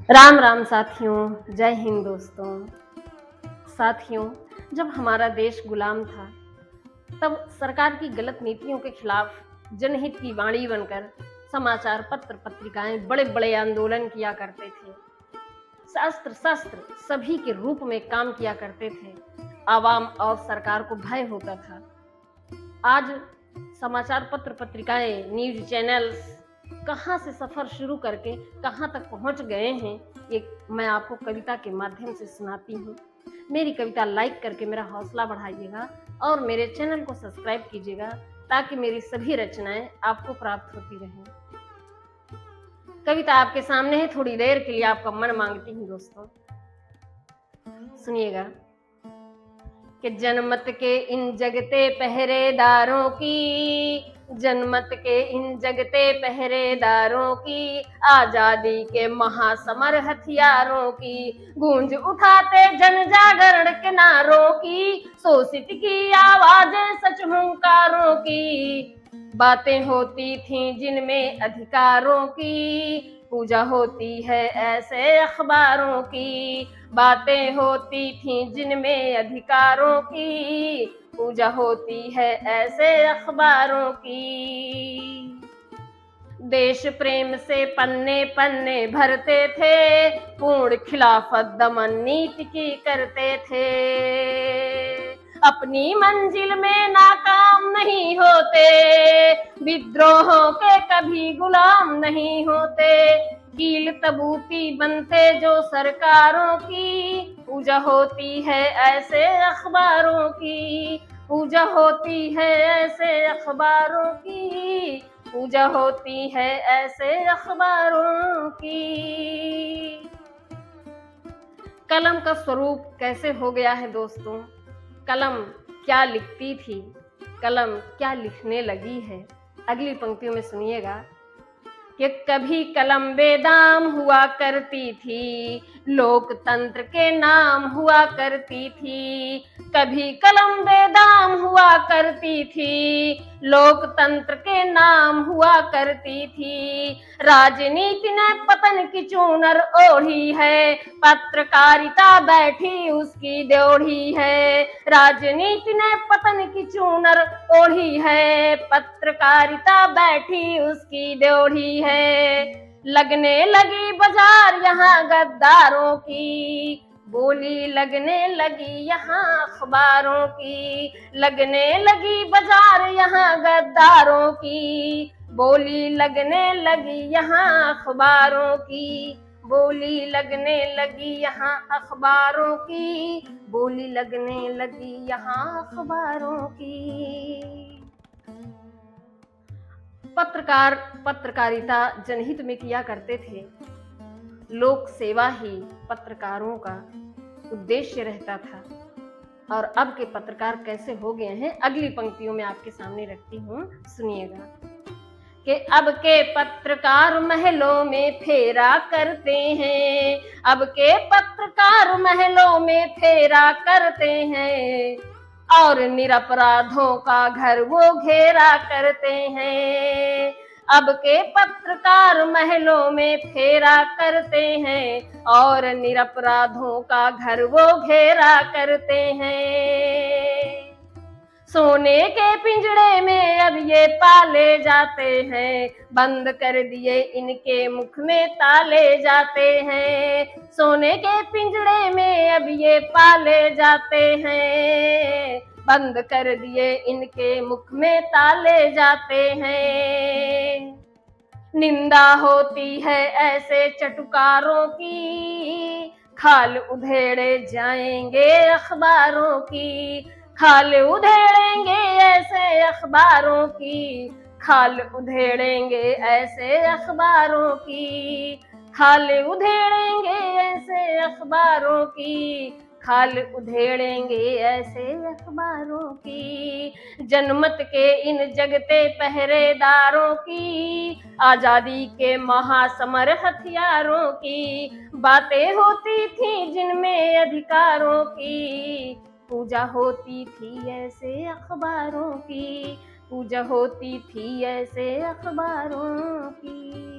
राम राम साथियों, जय हिंद दोस्तों। साथियों, जब हमारा देश गुलाम था तब सरकार की गलत नीतियों के खिलाफ जनहित की वाणी बनकर समाचार पत्र पत्रिकाएं बड़े बड़े आंदोलन किया करते थे। शास्त्र शस्त्र सभी के रूप में काम किया करते थे। आवाम और सरकार को भय होता था। आज समाचार पत्र पत्रिकाएं, न्यूज चैनल्स कहाँ से सफर शुरू करके कहाँ तक पहुंच गए हैं, ये मैं आपको कविता के माध्यम से सुनाती हूँ। मेरी कविता लाइक करके मेरा हौसला बढ़ाइएगा और मेरे चैनल को सब्सक्राइब कीजिएगा ताकि मेरी सभी रचनाएं आपको प्राप्त होती रहें। कविता आपके सामने है, थोड़ी देर के लिए आपका मन मांगती हूँ दोस्तों, सुनिएगा। कि जनमत के इन जगते पहरेदारों की, जनमत के इन जगते पहरेदारों की, आजादी के महासमर हथियारों की, गूंज उठाते जन जागरण के नारों की, शोषित की आवाजें सच हुंकारों की, बातें होती थीं जिनमें अधिकारों की, पूजा होती है ऐसे अखबारों की, बातें होती थीं जिनमें अधिकारों की, पूजा होती है ऐसे अखबारों की। देश प्रेम से पन्ने पन्ने भरते थे, पूर्ण खिलाफत दमन नीति की करते थे, अपनी मंजिल में नाकाम नहीं होते, विद्रोहों के कभी गुलाम नहीं होते, कील तबूती बनते जो सरकारों की, पूजा होती है ऐसे अखबारों की, पूजा होती है ऐसे अखबारों की, पूजा होती है ऐसे अखबारों की। कलम का स्वरूप कैसे हो गया है दोस्तों? कलम क्या लिखती थी, कलम क्या लिखने लगी है? अगली पंक्तियों में सुनिएगा कि कभी कलम बेदाम हुआ करती थी, लोकतंत्र के नाम हुआ करती थी, कभी कलम बेदाम हुआ करती थी, लोकतंत्र के नाम हुआ करती थी, राजनीति ने पतन की चूनर ओढ़ी है, पत्रकारिता बैठी उसकी ड्योढ़ी है, राजनीति ने पतन की चूनर ओढ़ी है, पत्रकारिता बैठी उसकी ड्योढ़ी है, लगने लगी बाजार यहाँ गद्दारों की, बोली लगने लगी यहाँ अखबारों की, लगने लगी बाजार यहाँ गद्दारों की, बोली लगने लगी यहाँ अखबारों की, बोली लगने लगी यहाँ अखबारों की, बोली लगने लगी यहाँ अखबारों की। पत्रकारिता जनहित में किया करते थे। लोक सेवा ही पत्रकारों का उद्देश्य रहता था। और अब के पत्रकार कैसे हो गए हैं, अगली पंक्तियों में आपके सामने रखती हूँ, सुनिएगा। कि अब के पत्रकार महलों में फेरा करते हैं, अब के पत्रकार महलों में फेरा करते हैं, और निरपराधों का घर वो घेरा करते हैं, अब के पत्रकार महलों में फेरा करते हैं, और निरपराधों का घर वो घेरा करते हैं, सोने के पिंजड़े में अब ये पाले जाते हैं, बंद कर दिए इनके मुख में ताले जाते हैं, सोने के पिंजड़े में अब ये पाले जाते हैं, बंद कर दिए इनके मुख में ताले जाते हैं, निंदा होती है ऐसे चटुकारों की, खाल उधेड़े जाएंगे अखबारों की, खाल उधेड़ेंगे ऐसे अखबारों की, खाल उधेड़ेंगे ऐसे अखबारों की, खाल उधेड़ेंगे ऐसे अखबारों की, खाल उधेड़ेंगे ऐसे अखबारों की, जनमत के इन जगते पहरेदारों की, आजादी के महासमर हथियारों की, बातें होती थी जिनमें अधिकारों की, पूजा होती थी ऐसे अखबारों की, पूजा होती थी ऐसे अखबारों की।